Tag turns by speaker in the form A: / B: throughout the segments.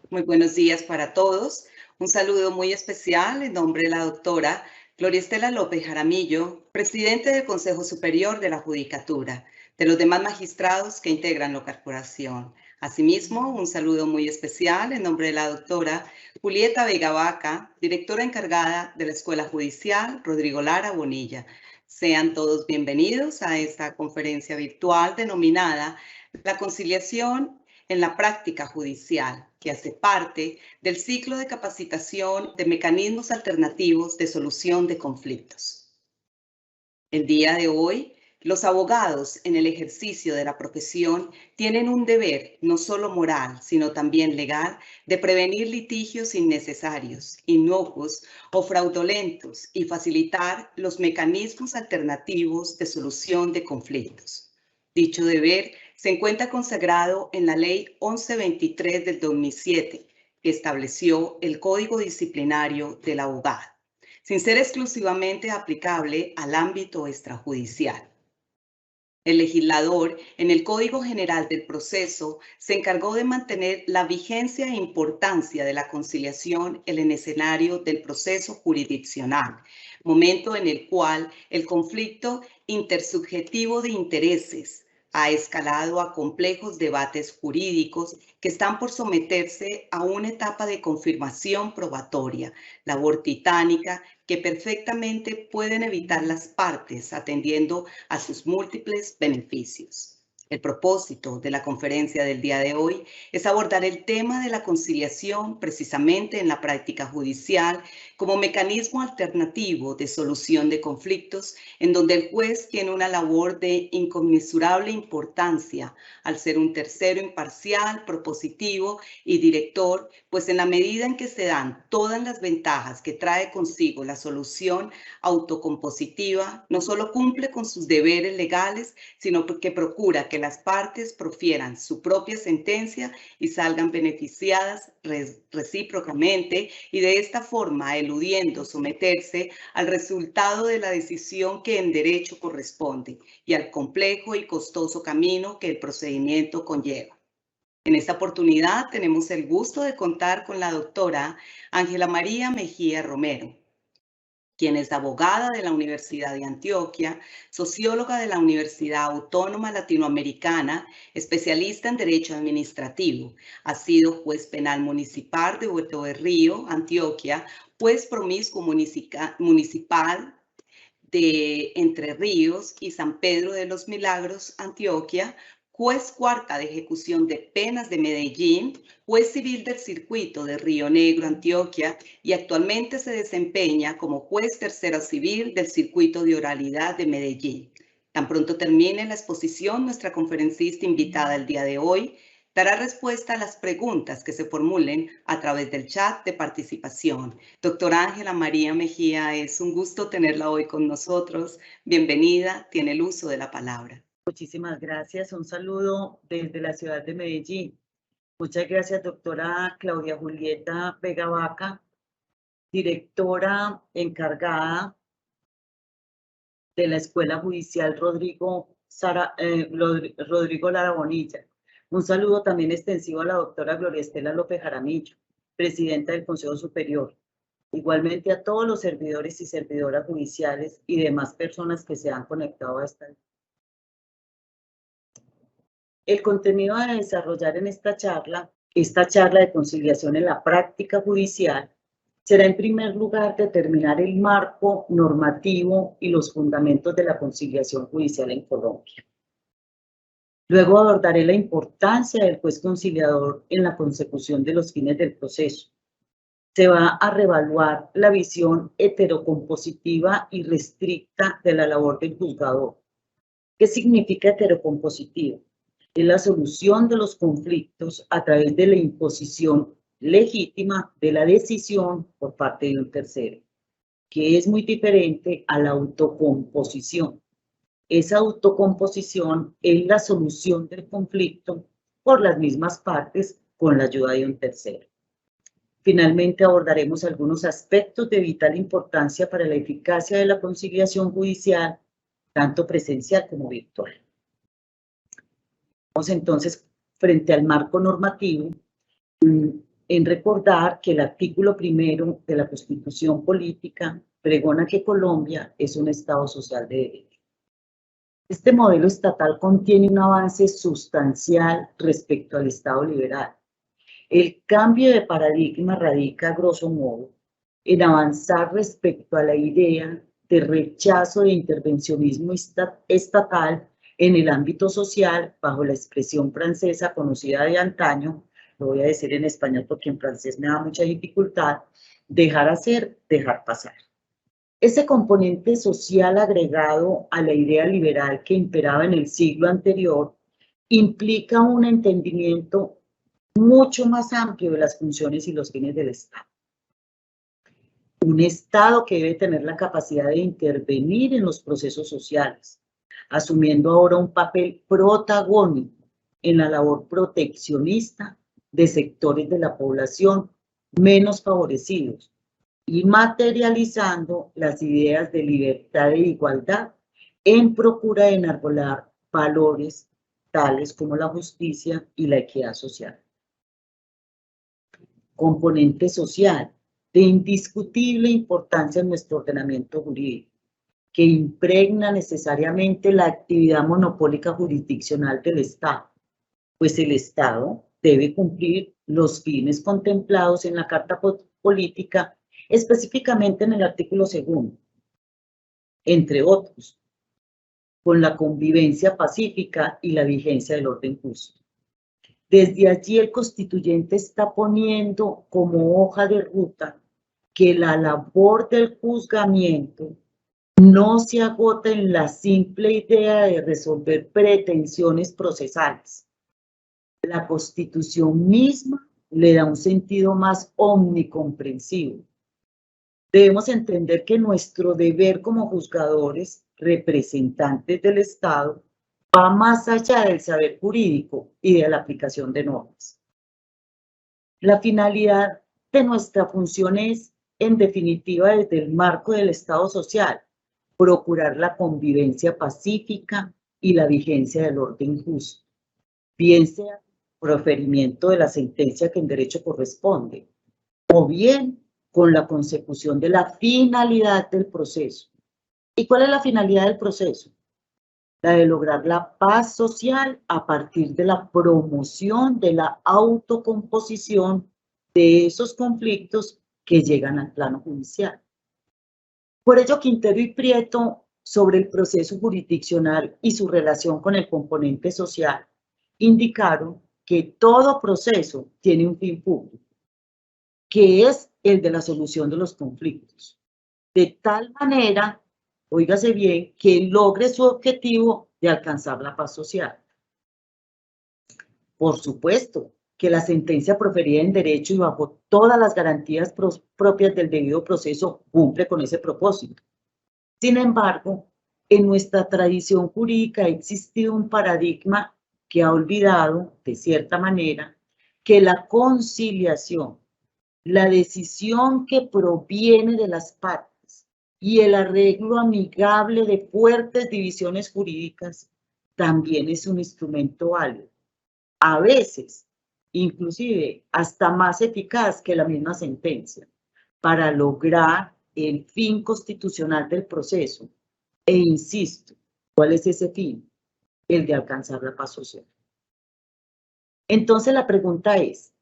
A: Muy buenos días para todos. Un saludo muy especial en nombre de la doctora Gloria Estela López Jaramillo, presidente del Consejo Superior de la Judicatura, de los demás magistrados que integran la corporación. Asimismo, un saludo muy especial en nombre de la doctora Julieta Vega Vaca, directora encargada de la Escuela Judicial Rodrigo Lara Bonilla. Sean todos bienvenidos a esta conferencia virtual denominada La conciliación en la práctica judicial, que hace parte del ciclo de capacitación de mecanismos alternativos de solución de conflictos. El día de hoy, los abogados en el ejercicio de la profesión tienen un deber no solo moral, sino también legal, de prevenir litigios innecesarios, inocuos o fraudulentos y facilitar los mecanismos alternativos de solución de conflictos. Dicho deber se encuentra consagrado en la Ley 1123 del 2007, que estableció el Código Disciplinario del Abogado, sin ser exclusivamente aplicable al ámbito extrajudicial. El legislador, en el Código General del Proceso, se encargó de mantener la vigencia e importancia de la conciliación en el escenario del proceso jurisdiccional, momento en el cual el conflicto intersubjetivo de intereses ha escalado a complejos debates jurídicos que están por someterse a una etapa de confirmación probatoria, labor titánica que perfectamente pueden evitar las partes atendiendo a sus múltiples beneficios. El propósito de la conferencia del día de hoy es abordar el tema de la conciliación precisamente en la práctica judicial como mecanismo alternativo de solución de conflictos en donde el juez tiene una labor de inconmensurable importancia al ser un tercero imparcial, propositivo y director, pues en la medida en que se dan todas las ventajas que trae consigo la solución autocompositiva, no solo cumple con sus deberes legales, sino que procura que las partes profieran su propia sentencia y salgan beneficiadas recíprocamente y de esta forma eludiendo someterse al resultado de la decisión que en derecho corresponde y al complejo y costoso camino que el procedimiento conlleva. En esta oportunidad tenemos el gusto de contar con la doctora Ángela María Mejía Romero, quien es abogada de la Universidad de Antioquia, socióloga de la Universidad Autónoma Latinoamericana, especialista en Derecho Administrativo. Ha sido juez penal municipal de Puerto de Río, Antioquia, juez promiscuo municipal de Entre Ríos y San Pedro de los Milagros, Antioquia, juez cuarta de ejecución de penas de Medellín, juez civil del circuito de Río Negro, Antioquia, y actualmente se desempeña como juez tercera civil del circuito de oralidad de Medellín. Tan pronto termine la exposición, nuestra conferencista invitada el día de hoy dará respuesta a las preguntas que se formulen a través del chat de participación. Doctora Ángela María Mejía, es un gusto tenerla hoy con nosotros. Bienvenida, tiene el uso de la palabra.
B: Muchísimas gracias. Un saludo desde la ciudad de Medellín. Muchas gracias, doctora Claudia Julieta Vega Vaca, directora encargada de la Escuela Judicial Rodrigo Lara Bonilla. Un saludo también extensivo a la doctora Gloria Estela López Jaramillo, presidenta del Consejo Superior. Igualmente a todos los servidores y servidoras judiciales y demás personas que se han conectado a esta. El contenido a desarrollar en esta charla de conciliación en la práctica judicial, será en primer lugar determinar el marco normativo y los fundamentos de la conciliación judicial en Colombia. Luego abordaré la importancia del juez conciliador en la consecución de los fines del proceso. Se va a reevaluar la visión heterocompositiva y restricta de la labor del juzgador. ¿Qué significa heterocompositiva? Es la solución de los conflictos a través de la imposición legítima de la decisión por parte de un tercero, que es muy diferente a la autocomposición. Esa autocomposición es la solución del conflicto por las mismas partes con la ayuda de un tercero. Finalmente abordaremos algunos aspectos de vital importancia para la eficacia de la conciliación judicial, tanto presencial como virtual. Vamos entonces frente al marco normativo. en recordar que el artículo 1 de la Constitución Política pregona que Colombia es un Estado social de derecho. Este modelo estatal contiene un avance sustancial respecto al Estado liberal. El cambio de paradigma radica, grosso modo, en avanzar respecto a la idea de rechazo de intervencionismo estatal en el ámbito social bajo la expresión francesa conocida de antaño, lo voy a decir en español porque en francés me da mucha dificultad, dejar hacer, dejar pasar. Ese componente social agregado a la idea liberal que imperaba en el siglo anterior implica un entendimiento mucho más amplio de las funciones y los fines del Estado. Un Estado que debe tener la capacidad de intervenir en los procesos sociales, asumiendo ahora un papel protagónico en la labor proteccionista de sectores de la población menos favorecidos y materializando las ideas de libertad e igualdad en procura de enarbolar valores tales como la justicia y la equidad social. Componente social de indiscutible importancia en nuestro ordenamiento jurídico, que impregna necesariamente la actividad monopólica jurisdiccional del Estado, pues el Estado debe cumplir los fines contemplados en la Carta Política, específicamente en el artículo 2, entre otros, con la convivencia pacífica y la vigencia del orden justo. Desde allí el constituyente está poniendo como hoja de ruta que la labor del juzgamiento no se agota en la simple idea de resolver pretensiones procesales. La Constitución misma le da un sentido más omnicomprensivo. Debemos entender que nuestro deber como juzgadores, representantes del Estado, va más allá del saber jurídico y de la aplicación de normas. La finalidad de nuestra función es, en definitiva, desde el marco del Estado social, procurar la convivencia pacífica y la vigencia del orden justo, bien sea proferimiento de la sentencia que en derecho corresponde, o bien con la consecución de la finalidad del proceso. ¿Y cuál es la finalidad del proceso? La de lograr la paz social a partir de la promoción de la autocomposición de esos conflictos que llegan al plano judicial. Por ello, Quintero y Prieto, sobre el proceso jurisdiccional y su relación con el componente social, indicaron que todo proceso tiene un fin público, que es el de la solución de los conflictos, de tal manera, óigase bien, que logre su objetivo de alcanzar la paz social. Por supuesto que la sentencia proferida en derecho y bajo todas las garantías propias del debido proceso cumple con ese propósito. Sin embargo, en nuestra tradición jurídica ha existido un paradigma que ha olvidado, de cierta manera, que la conciliación, la decisión que proviene de las partes y el arreglo amigable de fuertes divisiones jurídicas también es un instrumento válido. A veces, inclusive, hasta más eficaz que la misma sentencia, para lograr el fin constitucional del proceso. E insisto, ¿cuál es ese fin? El de alcanzar la paz social. Entonces la pregunta es,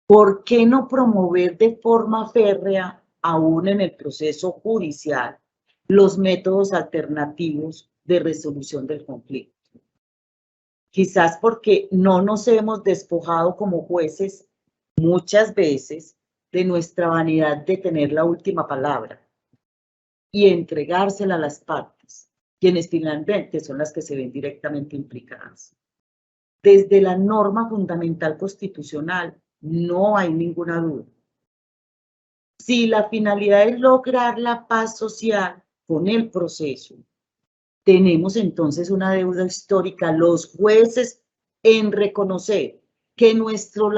B: ¿por qué no promover de forma férrea, aún en el proceso judicial, los métodos alternativos de resolución del conflicto? Quizás porque no nos hemos despojado como jueces muchas veces de nuestra vanidad de tener la última palabra y entregársela a las partes, quienes finalmente son las que se ven directamente implicadas. Desde la norma fundamental constitucional no hay ninguna duda. Si la finalidad es lograr la paz social con el proceso, tenemos entonces una deuda histórica, los jueces, en reconocer que nuestra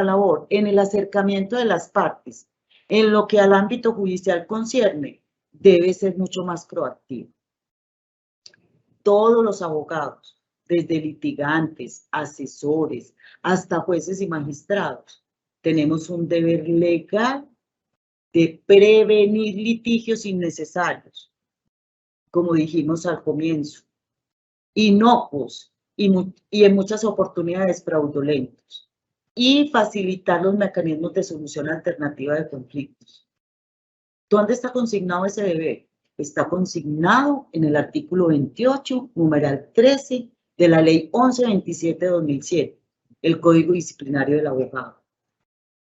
B: labor en el acercamiento de las partes, en lo que al ámbito judicial concierne, debe ser mucho más proactiva. Todos los abogados, desde litigantes, asesores, hasta jueces y magistrados, tenemos un deber legal de prevenir litigios innecesarios, como dijimos al comienzo, inocuos y en muchas oportunidades fraudulentos, y facilitar los mecanismos de solución alternativa de conflictos. ¿Dónde está consignado ese deber? Está consignado en el artículo 28, numeral 13 de la Ley 1127 de 2007, el Código Disciplinario del Abogado.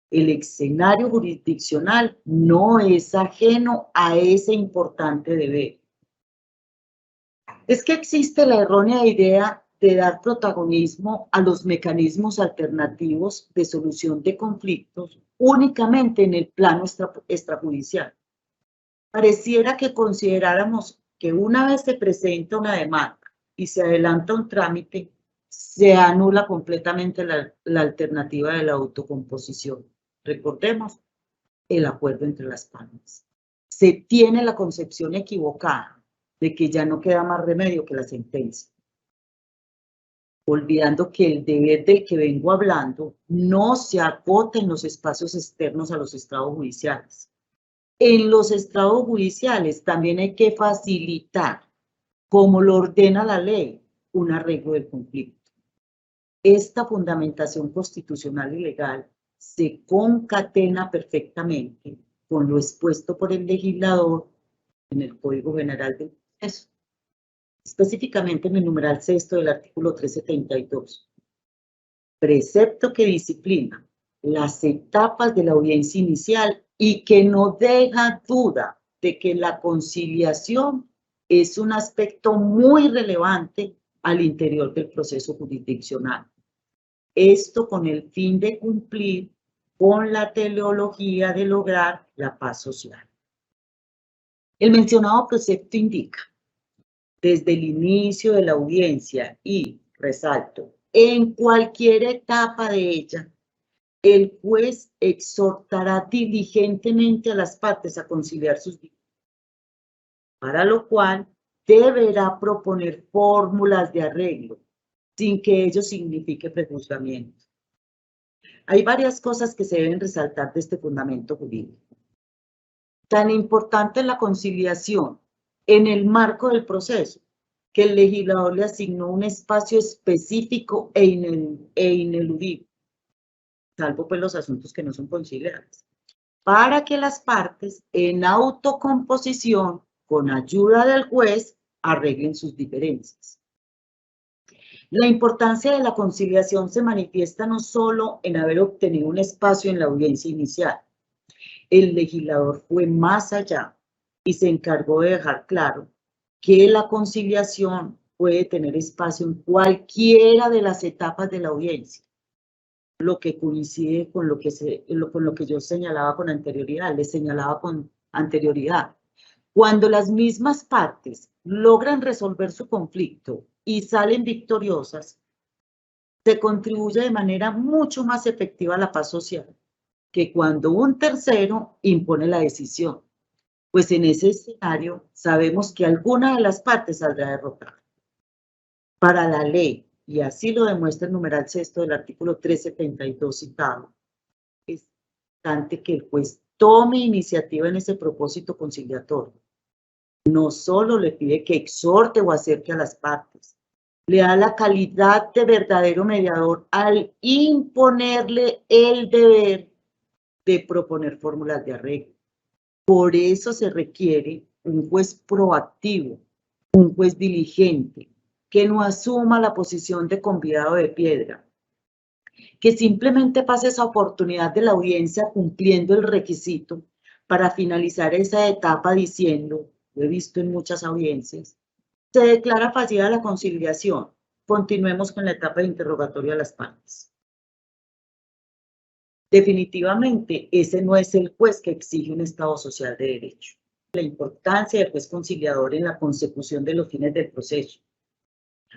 B: El escenario jurisdiccional no es ajeno a ese importante deber. Es que existe la errónea idea de dar protagonismo a los mecanismos alternativos de solución de conflictos únicamente en el plano extrajudicial. Pareciera que consideráramos que una vez se presenta una demanda y se adelanta un trámite, se anula completamente la alternativa de la autocomposición. Recordemos el acuerdo entre las partes. Se tiene la concepción equivocada de que ya no queda más remedio que la sentencia, olvidando que el deber del que vengo hablando no se acota en los espacios externos a los estrados judiciales. En los estrados judiciales también hay que facilitar, como lo ordena la ley, un arreglo del conflicto. Esta fundamentación constitucional y legal se concatena perfectamente con lo expuesto por el legislador en el Código General del Proceso, específicamente en el numeral 6 del artículo 372, precepto que disciplina las etapas de la audiencia inicial y que no deja duda de que la conciliación es un aspecto muy relevante al interior del proceso jurisdiccional. Esto con el fin de cumplir con la teleología de lograr la paz social. El mencionado precepto indica, desde el inicio de la audiencia y, resalto, en cualquier etapa de ella, el juez exhortará diligentemente a las partes a conciliar sus diferencias, para lo cual deberá proponer fórmulas de arreglo, sin que ello signifique prejuzgamiento. Hay varias cosas que se deben resaltar de este fundamento jurídico. Tan importante es la conciliación en el marco del proceso, que el legislador le asignó un espacio específico e ineludible, salvo pues los asuntos que no son conciliables, para que las partes en autocomposición, con ayuda del juez, arreglen sus diferencias. La importancia de la conciliación se manifiesta no solo en haber obtenido un espacio en la audiencia inicial. El legislador fue más allá y se encargó de dejar claro que la conciliación puede tener espacio en cualquiera de las etapas de la audiencia, lo que coincide con lo que yo señalaba con anterioridad, les señalaba con anterioridad. Cuando las mismas partes logran resolver su conflicto y salen victoriosas, se contribuye de manera mucho más efectiva a la paz social que cuando un tercero impone la decisión, pues en ese escenario sabemos que alguna de las partes saldrá derrotada. Para la ley, y así lo demuestra el numeral 6 del artículo 372 citado, es importante que el juez tome iniciativa en ese propósito conciliatorio. No solo le pide que exhorte o acerque a las partes, le da la calidad de verdadero mediador al imponerle el deber de proponer fórmulas de arreglo. Por eso se requiere un juez proactivo, un juez diligente, que no asuma la posición de convidado de piedra, que simplemente pase esa oportunidad de la audiencia cumpliendo el requisito para finalizar esa etapa diciendo, lo he visto en muchas audiencias, se declara fallida la conciliación, continuemos con la etapa de interrogatorio a las partes. Definitivamente, ese no es el juez que exige un Estado social de derecho. La importancia del juez conciliador en la consecución de los fines del proceso.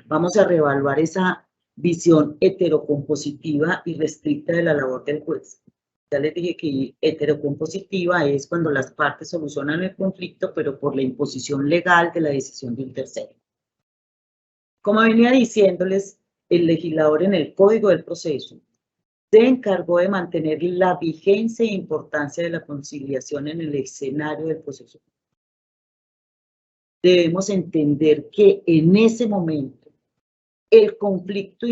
B: Vamos a reevaluar esa visión heterocompositiva y restricta de la labor del juez. Ya les dije que heterocompositiva es cuando las partes solucionan el conflicto, pero por la imposición legal de la decisión de un tercero. Como venía diciéndoles, el legislador en el Código del Proceso se encargó de mantener la vigencia e importancia de la conciliación en el escenario del proceso. Debemos entender que en ese momento el conflicto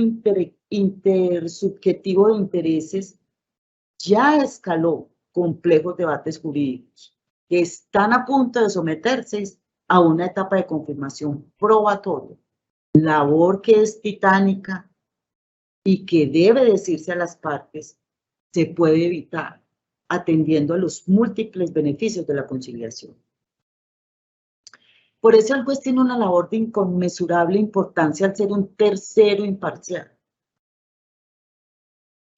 B: intersubjetivo de intereses ya escaló complejos debates jurídicos que están a punto de someterse a una etapa de confirmación probatoria, labor que es titánica y que debe decirse a las partes se puede evitar atendiendo a los múltiples beneficios de la conciliación. Por eso el juez tiene una labor de inconmensurable importancia al ser un tercero imparcial.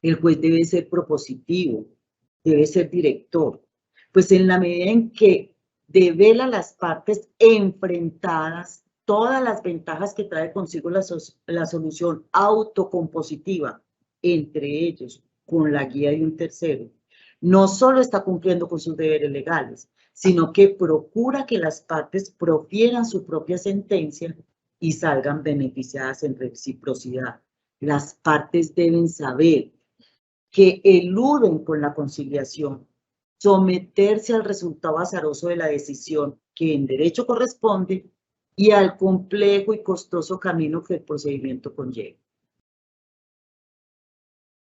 B: El juez debe ser propositivo, debe ser director, pues en la medida en que devela a las partes enfrentadas todas las ventajas que trae consigo la solución autocompositiva entre ellos con la guía de un tercero, no solo está cumpliendo con sus deberes legales, sino que procura que las partes profieran su propia sentencia y salgan beneficiadas en reciprocidad. Las partes deben saber que eluden con la conciliación someterse al resultado azaroso de la decisión que en derecho corresponde y al complejo y costoso camino que el procedimiento conlleva.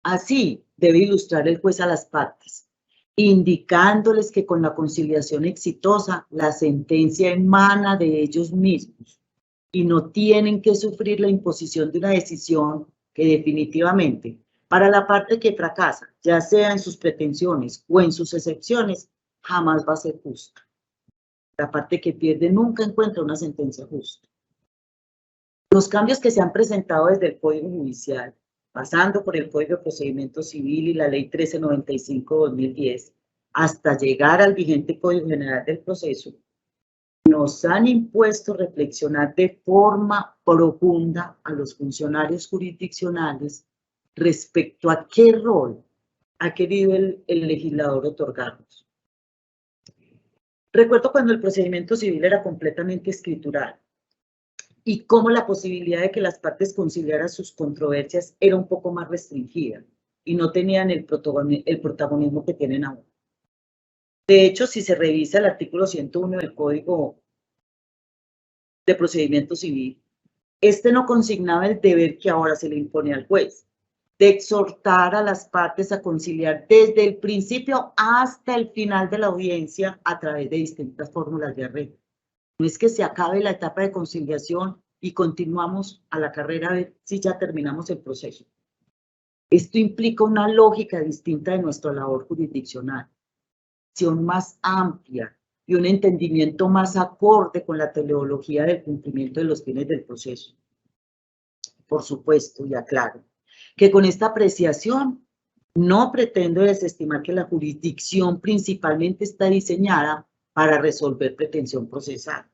B: Así debe ilustrar el juez a las partes, indicándoles que con la conciliación exitosa la sentencia emana de ellos mismos y no tienen que sufrir la imposición de una decisión que definitivamente, para la parte que fracasa, ya sea en sus pretensiones o en sus excepciones, jamás va a ser justa. La parte que pierde nunca encuentra una sentencia justa. Los cambios que se han presentado desde el Código Judicial, pasando por el Código de Procedimiento Civil y la Ley 1395/2010, hasta llegar al vigente Código General del Proceso, nos han impuesto reflexionar de forma profunda a los funcionarios jurisdiccionales respecto a qué rol ha querido el legislador otorgarnos. Recuerdo cuando el procedimiento civil era completamente escritural y cómo la posibilidad de que las partes conciliaran sus controversias era un poco más restringida y no tenían el protagonismo que tienen ahora. De hecho, si se revisa el artículo 101 del Código de Procedimiento Civil, este no consignaba el deber que ahora se le impone al juez, de exhortar a las partes a conciliar desde el principio hasta el final de la audiencia a través de distintas fórmulas de arreglo. No es que se acabe la etapa de conciliación y continuamos a la carrera a ver si ya terminamos el proceso. Esto implica una lógica distinta de nuestra labor jurisdiccional, acción más amplia y un entendimiento más acorde con la teleología del cumplimiento de los fines del proceso. Por supuesto, y aclaro, que con esta apreciación no pretendo desestimar que la jurisdicción principalmente está diseñada para resolver pretensión procesal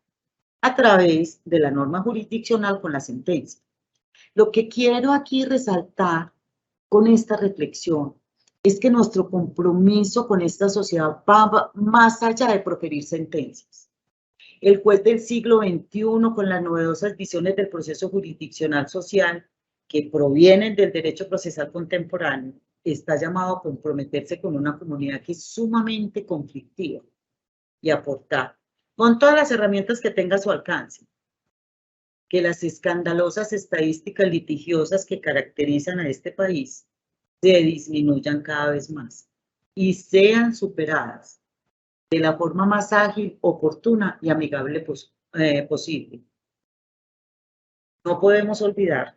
B: a través de la norma jurisdiccional con la sentencia. Lo que quiero aquí resaltar con esta reflexión es que nuestro compromiso con esta sociedad va más allá de proferir sentencias. El juez del siglo XXI, con las novedosas visiones del proceso jurisdiccional social que provienen del derecho procesal contemporáneo, está llamado a comprometerse con una comunidad que es sumamente conflictiva y aportar, con todas las herramientas que tenga a su alcance, que las escandalosas estadísticas litigiosas que caracterizan a este país se disminuyan cada vez más y sean superadas de la forma más ágil, oportuna y amigable posible. No podemos olvidar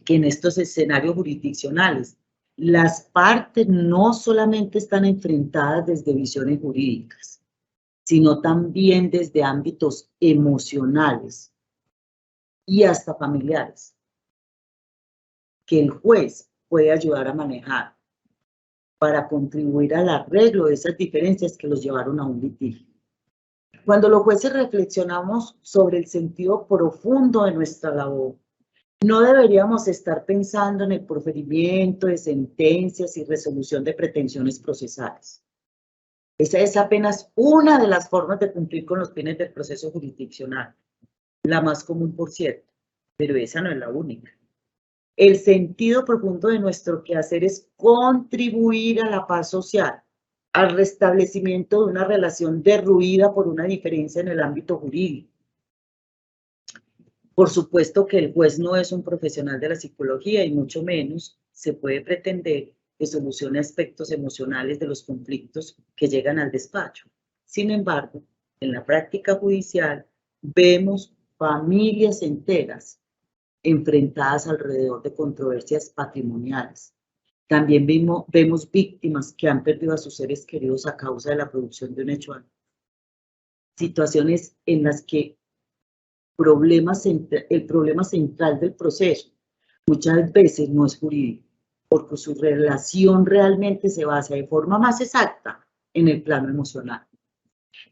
B: que en estos escenarios jurisdiccionales las partes no solamente están enfrentadas desde visiones jurídicas, sino también desde ámbitos emocionales y hasta familiares, que el juez puede ayudar a manejar para contribuir al arreglo de esas diferencias que los llevaron a un litigio. Cuando los jueces reflexionamos sobre el sentido profundo de nuestra labor, no deberíamos estar pensando en el proferimiento de sentencias y resolución de pretensiones procesales. Esa es apenas una de las formas de cumplir con los fines del proceso jurisdiccional, la más común, por cierto, pero esa no es la única. El sentido profundo de nuestro quehacer es contribuir a la paz social, al restablecimiento de una relación derruida por una diferencia en el ámbito jurídico. Por supuesto que el juez no es un profesional de la psicología y mucho menos se puede pretender que solucione aspectos emocionales de los conflictos que llegan al despacho. Sin embargo, en la práctica judicial vemos familias enteras enfrentadas alrededor de controversias patrimoniales. También vemos víctimas que han perdido a sus seres queridos a causa de la producción de un hecho. Situaciones en las que el problema central del proceso muchas veces no es jurídico, porque su relación realmente se basa de forma más exacta en el plano emocional.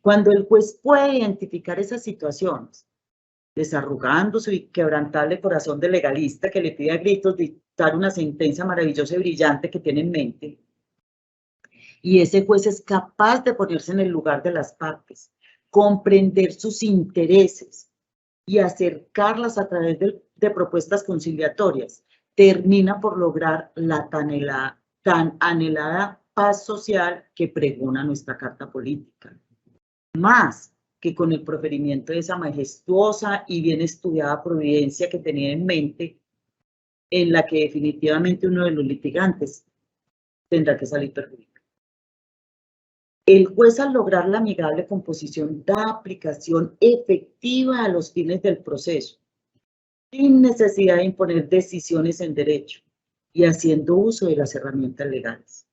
B: Cuando el juez puede identificar esas situaciones, desarrugando su inquebrantable corazón de legalista que le pide a gritos dictar una sentencia maravillosa y brillante que tiene en mente, y ese juez es capaz de ponerse en el lugar de las partes, comprender sus intereses y acercarlas a través de propuestas conciliatorias, termina por lograr la tan anhelada paz social que pregona nuestra Carta Política. Más que con el proferimiento de esa majestuosa y bien estudiada providencia que tenía en mente, en la que definitivamente uno de los litigantes tendrá que salir perjudicado. El juez, al lograr la amigable composición, da aplicación efectiva a los fines del proceso, sin necesidad de imponer decisiones en derecho y haciendo uso de las herramientas legales.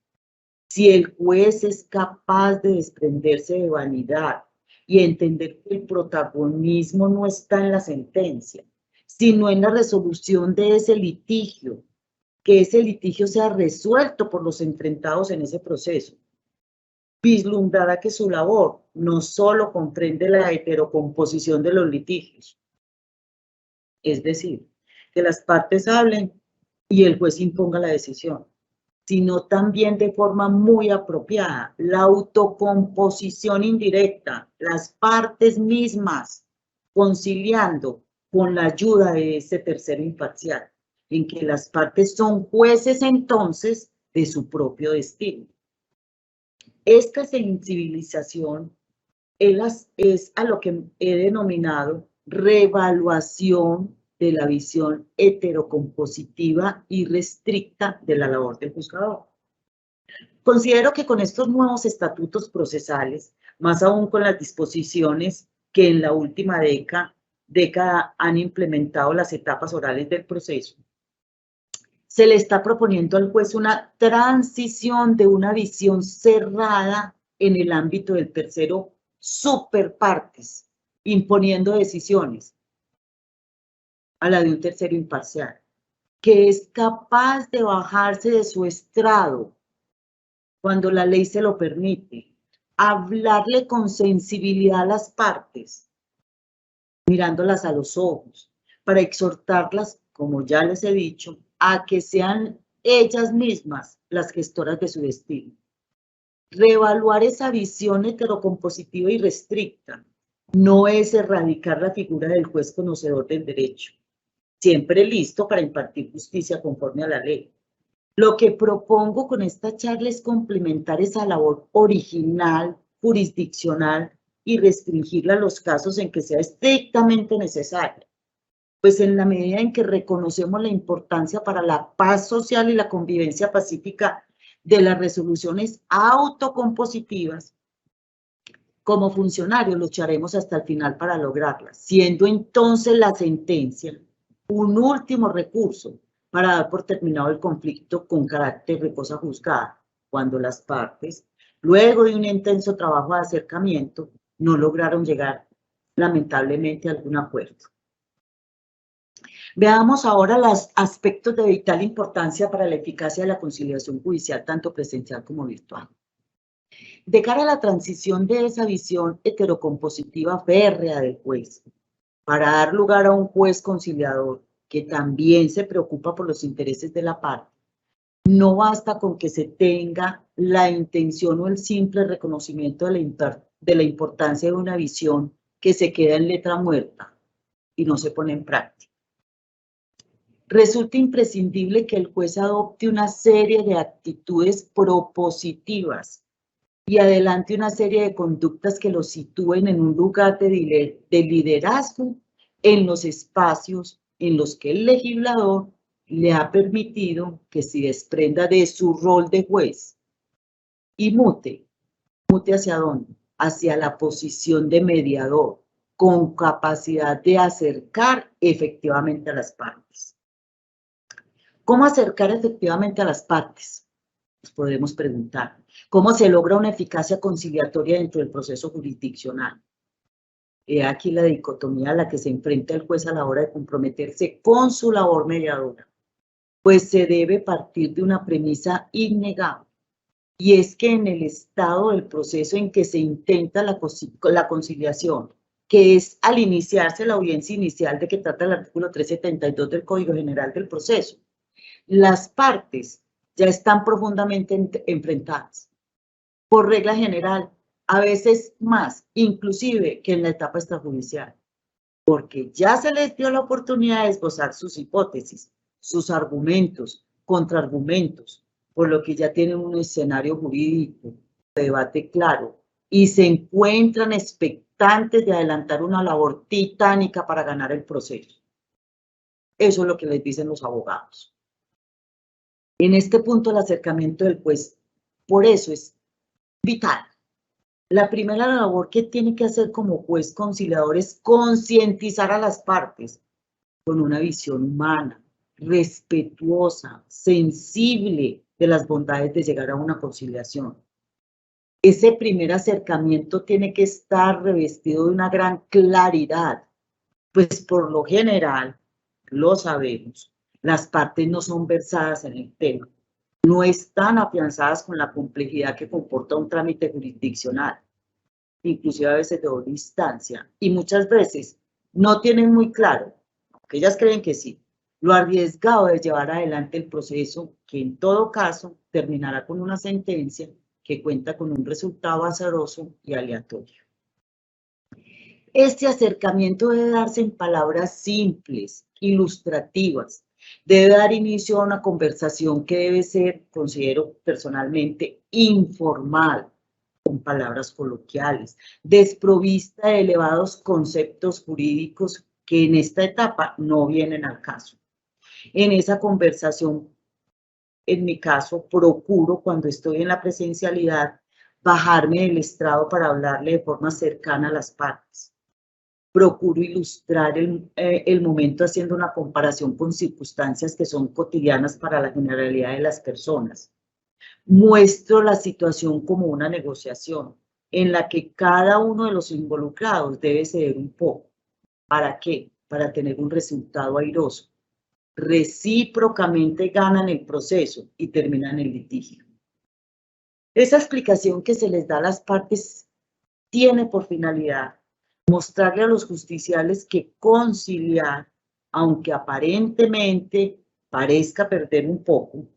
B: Si el juez es capaz de desprenderse de vanidad y entender que el protagonismo no está en la sentencia, sino en la resolución de ese litigio, que ese litigio sea resuelto por los enfrentados en ese proceso, vislumbrará que su labor no solo comprende la heterocomposición de los litigios, es decir, que las partes hablen y el juez imponga la decisión, sino también de forma muy apropiada, la autocomposición indirecta, las partes mismas conciliando con la ayuda de ese tercero imparcial, en que las partes son jueces entonces de su propio destino. Esta sensibilización es a lo que he denominado reevaluación de la visión heterocompositiva y restricta de la labor del juzgador. Considero que con estos nuevos estatutos procesales, más aún con las disposiciones que en la última década han implementado las etapas orales del proceso, se le está proponiendo al juez una transición de una visión cerrada en el ámbito del tercero superpartes, imponiendo decisiones, a la de un tercero imparcial, que es capaz de bajarse de su estrado cuando la ley se lo permite, hablarle con sensibilidad a las partes, mirándolas a los ojos, para exhortarlas, como ya les he dicho, a que sean ellas mismas las gestoras de su destino. Reevaluar esa visión heterocompositiva y restricta no es erradicar la figura del juez conocedor del derecho, siempre listo para impartir justicia conforme a la ley. Lo que propongo con esta charla es complementar esa labor original, jurisdiccional, y restringirla a los casos en que sea estrictamente necesaria. Pues en la medida en que reconocemos la importancia para la paz social y la convivencia pacífica de las resoluciones autocompositivas, como funcionarios lucharemos hasta el final para lograrlas, siendo entonces la sentencia un último recurso para dar por terminado el conflicto con carácter de cosa juzgada, cuando las partes, luego de un intenso trabajo de acercamiento, no lograron llegar lamentablemente a algún acuerdo. Veamos ahora los aspectos de vital importancia para la eficacia de la conciliación judicial, tanto presencial como virtual. De cara a la transición de esa visión heterocompositiva férrea del juez, para dar lugar a un juez conciliador que también se preocupa por los intereses de la parte, no basta con que se tenga la intención o el simple reconocimiento de la importancia de una visión que se queda en letra muerta y no se pone en práctica. resulta imprescindible que el juez adopte una serie de actitudes propositivas y adelante una serie de conductas que lo sitúen en un lugar de liderazgo en los espacios en los que el legislador le ha permitido que se desprenda de su rol de juez y mute hacia dónde, hacia la posición de mediador, con capacidad de acercar efectivamente a las partes. ¿Cómo acercar efectivamente a las partes? Nos podremos preguntar. ¿Cómo se logra una eficacia conciliatoria dentro del proceso jurisdiccional? He aquí la dicotomía a la que se enfrenta el juez a la hora de comprometerse con su labor mediadora. Pues se debe partir de una premisa innegable, y es que en el estado del proceso en que se intenta la conciliación, que es al iniciarse la audiencia inicial de que trata el artículo 372 del Código General del Proceso, las partes ya están profundamente enfrentadas. Por regla general, a veces más, inclusive que en la etapa extrajudicial, porque ya se les dio la oportunidad de esbozar sus hipótesis, sus argumentos, contraargumentos, por lo que ya tienen un escenario jurídico de debate claro y se encuentran expectantes de adelantar una labor titánica para ganar el proceso. Eso es lo que les dicen los abogados. En este punto el acercamiento del juez, por eso es vital. La primera labor que tiene que hacer como juez conciliador es concientizar a las partes con una visión humana, respetuosa, sensible de las bondades de llegar a una conciliación. Ese primer acercamiento tiene que estar revestido de una gran claridad, pues por lo general, lo sabemos, las partes no son versadas en el tema, no están afianzadas con la complejidad que comporta un trámite jurisdiccional, inclusive a veces de doble instancia, y muchas veces no tienen muy claro, aunque ellas creen que sí, lo arriesgado de llevar adelante el proceso, que en todo caso terminará con una sentencia que cuenta con un resultado azaroso y aleatorio. Este acercamiento debe darse en palabras simples, ilustrativas, debe dar inicio a una conversación que debe ser, considero personalmente, informal, con palabras coloquiales, desprovista de elevados conceptos jurídicos que en esta etapa no vienen al caso. En esa conversación, en mi caso, procuro cuando estoy en la presencialidad bajarme del estrado para hablarle de forma cercana a las partes. Procuro ilustrar el momento haciendo una comparación con circunstancias que son cotidianas para la generalidad de las personas. Muestro la situación como una negociación en la que cada uno de los involucrados debe ceder un poco. ¿Para qué? Para tener un resultado airoso. Recíprocamente ganan el proceso y terminan el litigio. Esa explicación que se les da a las partes tiene por finalidad mostrarle a los justiciales que conciliar, aunque aparentemente parezca perder un poco,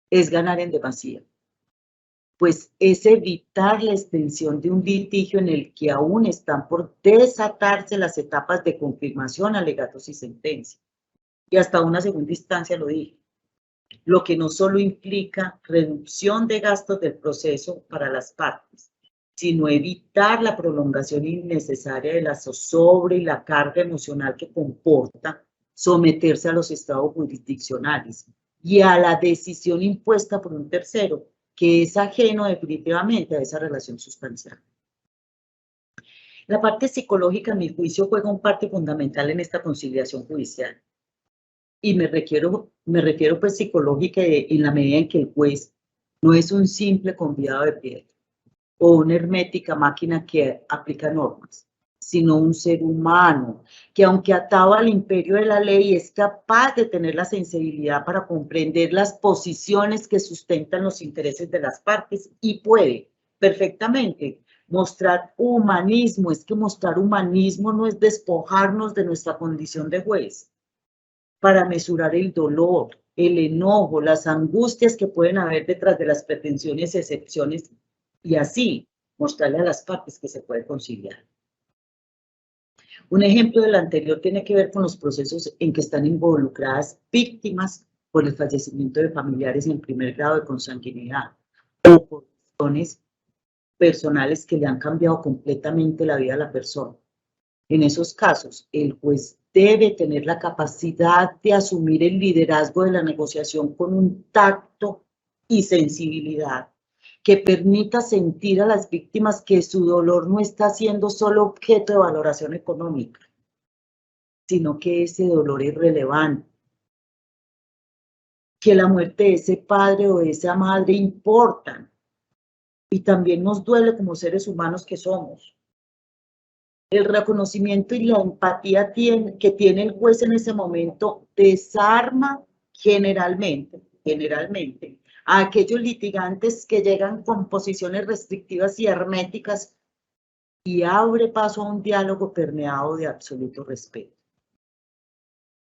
B: es ganar en demasía, pues es evitar la extensión de un litigio en el que aún están por desatarse las etapas de confirmación, alegatos y sentencia. Y hasta una segunda instancia lo dije, lo que no solo implica reducción de gastos del proceso para las partes, sino evitar la prolongación innecesaria de la zozobra y la carga emocional que comporta someterse a los estados jurisdiccionales y a la decisión impuesta por un tercero, que es ajeno definitivamente a esa relación sustancial. La parte psicológica, a mi juicio, juega un papel fundamental en esta conciliación judicial. Y me refiero pues psicológica en la medida en que el juez no es un simple convidado de piedra o una hermética máquina que aplica normas, sino un ser humano que, aunque atado al imperio de la ley, es capaz de tener la sensibilidad para comprender las posiciones que sustentan los intereses de las partes y puede perfectamente mostrar humanismo. Es que mostrar humanismo no es despojarnos de nuestra condición de juez para mesurar el dolor, el enojo, las angustias que pueden haber detrás de las pretensiones y excepciones, y así mostrarle a las partes que se puede conciliar. Un ejemplo del anterior tiene que ver con los procesos en que están involucradas víctimas por el fallecimiento de familiares en primer grado de consanguinidad o por razones personales que le han cambiado completamente la vida a la persona. En esos casos, el juez debe tener la capacidad de asumir el liderazgo de la negociación con un tacto y sensibilidad que permita sentir a las víctimas que su dolor no está siendo solo objeto de valoración económica, sino que ese dolor es relevante, que la muerte de ese padre o de esa madre importan y también nos duele como seres humanos que somos. El reconocimiento y la empatía que tiene el juez en ese momento desarma generalmente a aquellos litigantes que llegan con posiciones restrictivas y herméticas y abre paso a un diálogo permeado de absoluto respeto.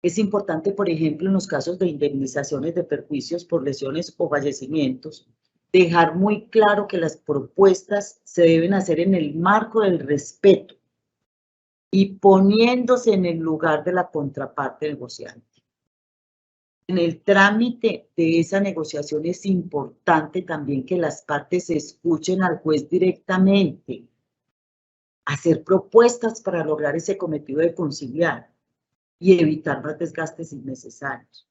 B: Es importante, por ejemplo, en los casos de indemnizaciones de perjuicios por lesiones o fallecimientos, dejar muy claro que las propuestas se deben hacer en el marco del respeto y poniéndose en el lugar de la contraparte negociante. En el trámite de esa negociación es importante también que las partes escuchen al juez directamente, hacer propuestas para lograr ese cometido de conciliar y evitar más desgastes innecesarios.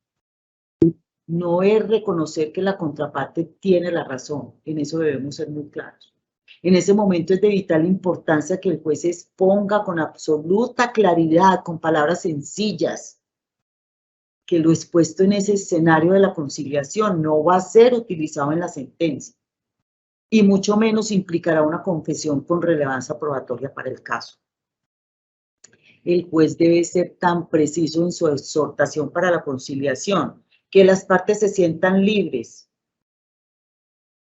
B: No es reconocer que la contraparte tiene la razón, en eso debemos ser muy claros. En ese momento es de vital importancia que el juez exponga con absoluta claridad, con palabras sencillas, que lo expuesto en ese escenario de la conciliación no va a ser utilizado en la sentencia, y mucho menos implicará una confesión con relevancia probatoria para el caso. El juez debe ser tan preciso en su exhortación para la conciliación, que las partes se sientan libres,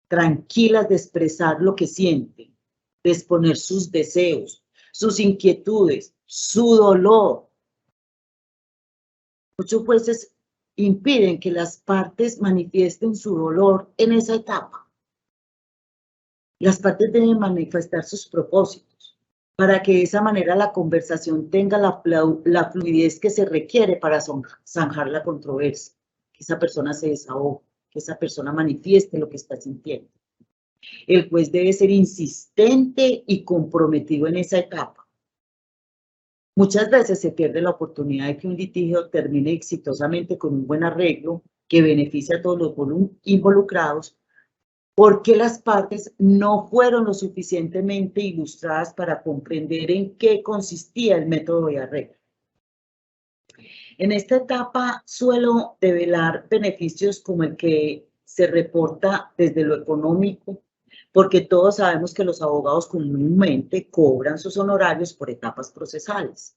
B: tranquilas de expresar lo que sienten, de exponer sus deseos, sus inquietudes, su dolor. Muchos jueces impiden que las partes manifiesten su dolor en esa etapa. Las partes deben manifestar sus propósitos para que de esa manera la conversación tenga la fluidez que se requiere para zanjar la controversia, que esa persona se desahogue, que esa persona manifieste lo que está sintiendo. El juez debe ser insistente y comprometido en esa etapa. Muchas veces se pierde la oportunidad de que un litigio termine exitosamente con un buen arreglo que beneficie a todos los involucrados, porque las partes no fueron lo suficientemente ilustradas para comprender en qué consistía el método de arreglo. En esta etapa suelo develar beneficios como el que se reporta desde lo económico, porque todos sabemos que los abogados comúnmente cobran sus honorarios por etapas procesales.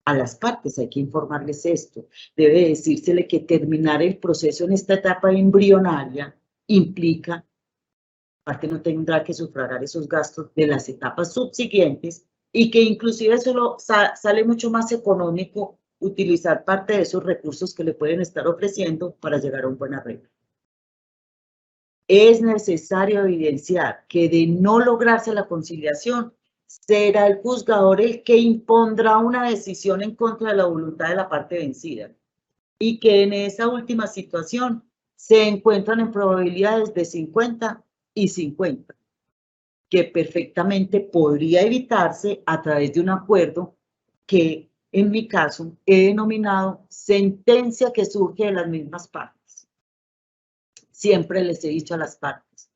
B: A las partes hay que informarles esto. Debe decírsele que terminar el proceso en esta etapa embrionaria implica que la parte no tendrá que sufragar esos gastos de las etapas subsiguientes y que inclusive solo sale mucho más económico utilizar parte de esos recursos que le pueden estar ofreciendo para llegar a un buen arreglo. Es necesario evidenciar que de no lograrse la conciliación, será el juzgador el que impondrá una decisión en contra de la voluntad de la parte vencida y que en esa última situación se encuentran en probabilidades de 50 y 50, que perfectamente podría evitarse a través de un acuerdo que en mi caso he denominado sentencia que surge de las mismas partes. Siempre les he dicho a las partes,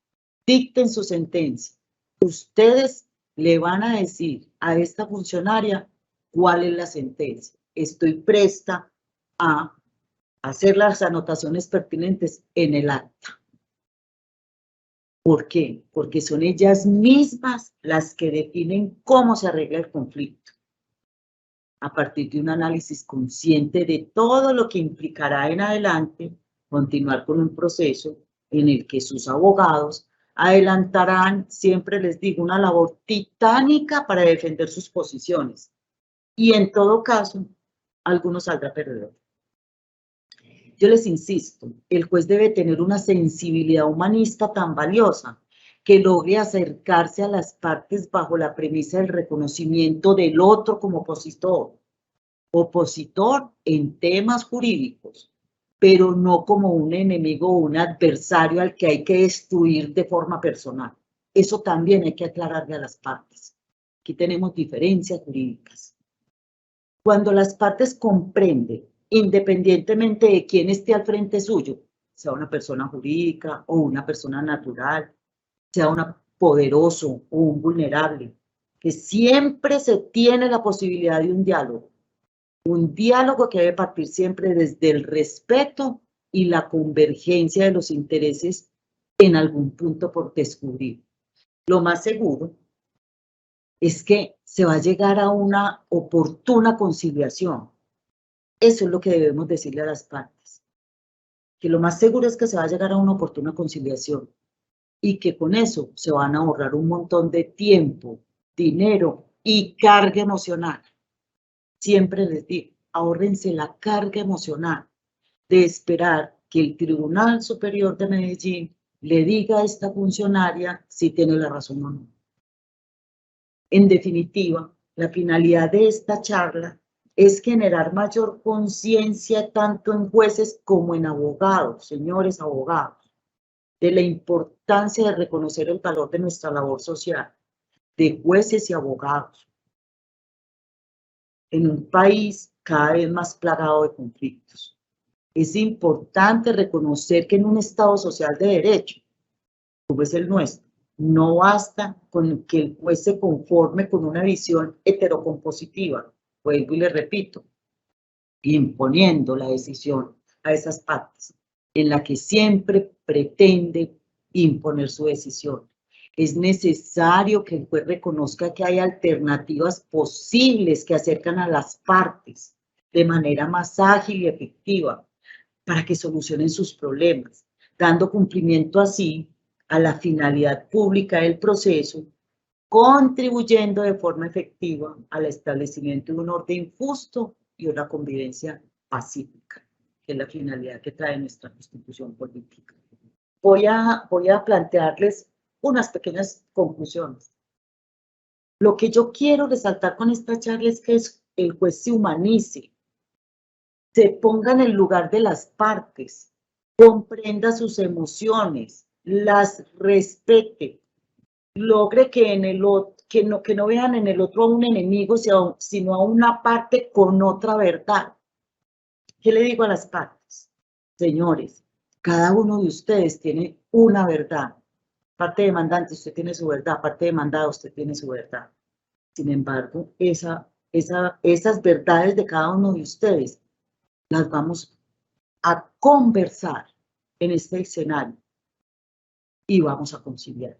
B: dicten su sentencia. Ustedes le van a decir a esta funcionaria cuál es la sentencia. Estoy presta a hacer las anotaciones pertinentes en el acta. ¿Por qué? Porque son ellas mismas las que definen cómo se arregla el conflicto, a partir de un análisis consciente de todo lo que implicará en adelante continuar con un proceso en el que sus abogados adelantarán, siempre les digo, una labor titánica para defender sus posiciones. Y en todo caso, algunos saldrá perdedor. Yo les insisto, el juez debe tener una sensibilidad humanista tan valiosa que logre acercarse a las partes bajo la premisa del reconocimiento del otro como opositor en temas jurídicos, pero no como un enemigo o un adversario al que hay que destruir de forma personal. Eso también hay que aclararle a las partes. Aquí tenemos diferencias jurídicas. Cuando las partes comprenden, independientemente de quién esté al frente suyo, sea una persona jurídica o una persona natural, sea un poderoso o un vulnerable, que siempre se tiene la posibilidad de un diálogo que debe partir siempre desde el respeto y la convergencia de los intereses en algún punto por descubrir. Lo más seguro es que se va a llegar a una oportuna conciliación. Eso es lo que debemos decirle a las partes, que lo más seguro es que se va a llegar a una oportuna conciliación y que con eso se van a ahorrar un montón de tiempo, dinero y carga emocional. Siempre les digo, ahórrense la carga emocional de esperar que el Tribunal Superior de Medellín le diga a esta funcionaria si tiene la razón o no. En definitiva, la finalidad de esta charla es generar mayor conciencia tanto en jueces como en abogados, señores abogados, de la importancia de reconocer el valor de nuestra labor social, de jueces y abogados, en un país cada vez más plagado de conflictos. Es importante reconocer que en un Estado social de derecho, como es el nuestro, no basta con que el juez se conforme con una visión heterocompositiva, vuelvo y le repito, imponiendo la decisión a esas partes, en la que siempre pretende imponer su decisión. Es necesario que el juez reconozca que hay alternativas posibles que acercan a las partes de manera más ágil y efectiva para que solucionen sus problemas, dando cumplimiento así a la finalidad pública del proceso, contribuyendo de forma efectiva al establecimiento de un orden justo y una convivencia pacífica, que es la finalidad que trae nuestra Constitución política. Voy a plantearles unas pequeñas conclusiones. Lo que yo quiero resaltar con esta charla es que el juez se humanice, se ponga en el lugar de las partes, comprenda sus emociones, las respete, logre que no vean en el otro a un enemigo, sino a una parte con otra verdad. ¿Qué le digo a las partes? Señores, cada uno de ustedes tiene una verdad. Parte demandante, usted tiene su verdad. Parte demandada, usted tiene su verdad. Sin embargo, esas verdades de cada uno de ustedes las vamos a conversar en este escenario y vamos a conciliar.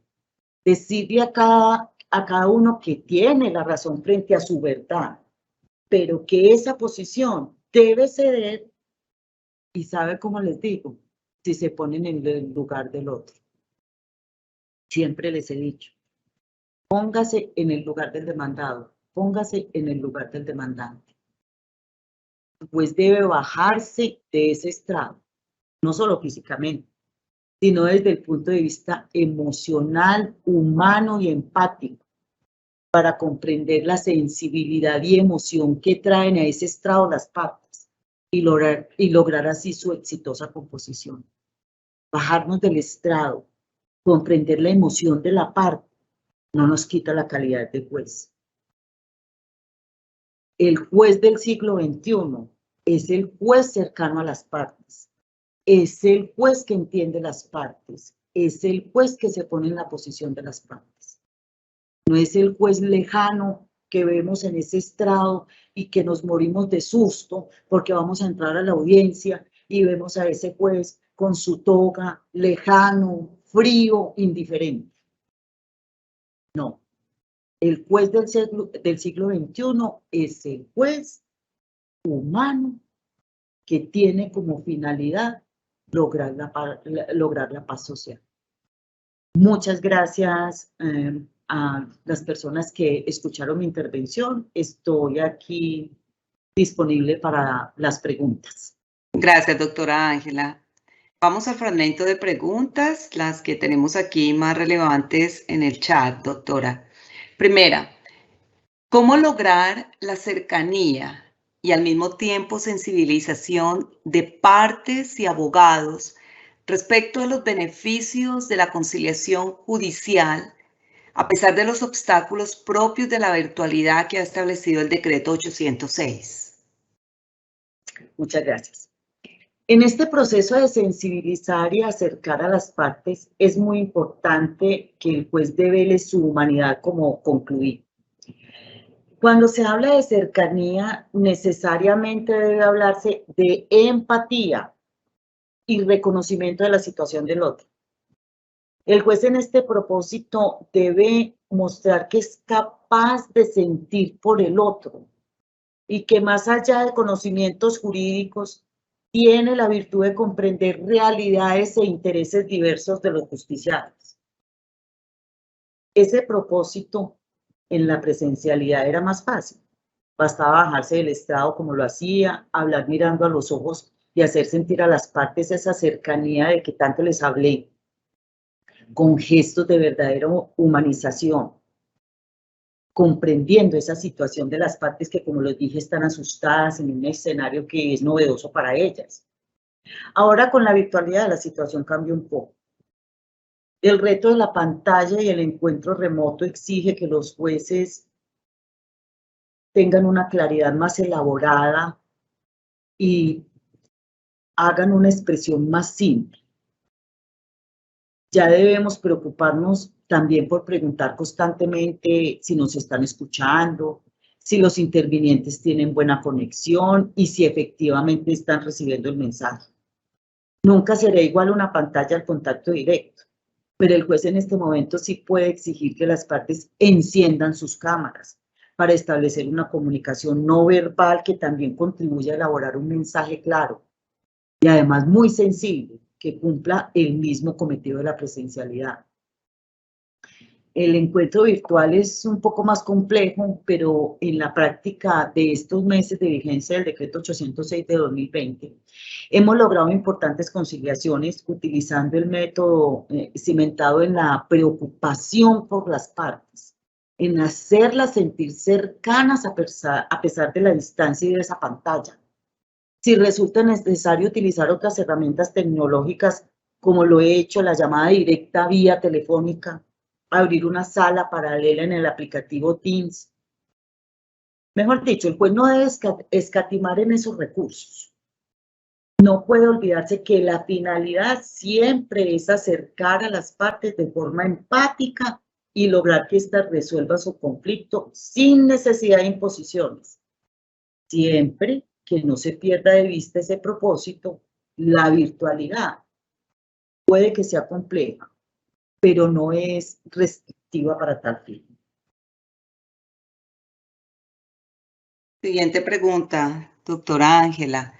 B: Decirle a cada uno que tiene la razón frente a su verdad, pero que esa posición debe ceder, y sabe cómo les digo, si se ponen en el lugar del otro. Siempre les he dicho, póngase en el lugar del demandado, póngase en el lugar del demandante. Pues debe bajarse de ese estrado, no solo físicamente, sino desde el punto de vista emocional, humano y empático, para comprender la sensibilidad y emoción que traen a ese estrado las partes y lograr así su exitosa composición. Bajarnos del estrado, comprender la emoción de la parte, no nos quita la calidad de juez. El juez del siglo XXI es el juez cercano a las partes, es el juez que entiende las partes, es el juez que se pone en la posición de las partes. No es el juez lejano que vemos en ese estrado y que nos morimos de susto porque vamos a entrar a la audiencia y vemos a ese juez con su toga, lejano, frío, indiferente. No, el juez del siglo XXI es el juez humano que tiene como finalidad lograr la paz social. Muchas gracias a las personas que escucharon mi intervención. Estoy aquí disponible para las preguntas.
A: Gracias, doctora Ángela. Vamos al fragmento de preguntas, las que tenemos aquí más relevantes en el chat, doctora. Primera, ¿cómo lograr la cercanía y al mismo tiempo sensibilización de partes y abogados respecto a los beneficios de la conciliación judicial, a pesar de los obstáculos propios de la virtualidad que ha establecido el decreto 806?
B: Muchas gracias. En este proceso de sensibilizar y acercar a las partes, es muy importante que el juez devele su humanidad como concluido. Cuando se habla de cercanía, necesariamente debe hablarse de empatía y reconocimiento de la situación del otro. El juez en este propósito debe mostrar que es capaz de sentir por el otro y que más allá de conocimientos jurídicos, tiene la virtud de comprender realidades e intereses diversos de los justiciados. Ese propósito en la presencialidad era más fácil. Bastaba bajarse del estrado como lo hacía, hablar mirando a los ojos y hacer sentir a las partes esa cercanía de que tanto les hablé, con gestos de verdadera humanización, comprendiendo esa situación de las partes que, como les dije, están asustadas en un escenario que es novedoso para ellas. Ahora, con la virtualidad, la situación cambia un poco. El reto de la pantalla y el encuentro remoto exige que los jueces tengan una claridad más elaborada y hagan una expresión más simple. Ya debemos preocuparnos también por preguntar constantemente si nos están escuchando, si los intervinientes tienen buena conexión y si efectivamente están recibiendo el mensaje. Nunca será igual una pantalla al contacto directo, pero el juez en este momento sí puede exigir que las partes enciendan sus cámaras para establecer una comunicación no verbal que también contribuya a elaborar un mensaje claro y además muy sensible que cumpla el mismo cometido de la presencialidad. El encuentro virtual es un poco más complejo, pero en la práctica de estos meses de vigencia del decreto 806 de 2020, hemos logrado importantes conciliaciones utilizando el método cimentado en la preocupación por las partes, en hacerlas sentir cercanas a pesar de la distancia y de esa pantalla. Si resulta necesario utilizar otras herramientas tecnológicas, como lo he hecho, la llamada directa vía telefónica, abrir una sala paralela en el aplicativo Teams. Mejor dicho, el juez no debe escatimar en esos recursos. No puede olvidarse que la finalidad siempre es acercar a las partes de forma empática y lograr que éstas resuelvan su conflicto sin necesidad de imposiciones. Siempre que no se pierda de vista ese propósito, la virtualidad puede que sea compleja, pero no es restrictiva para tal fin.
A: Siguiente pregunta, doctora Ángela.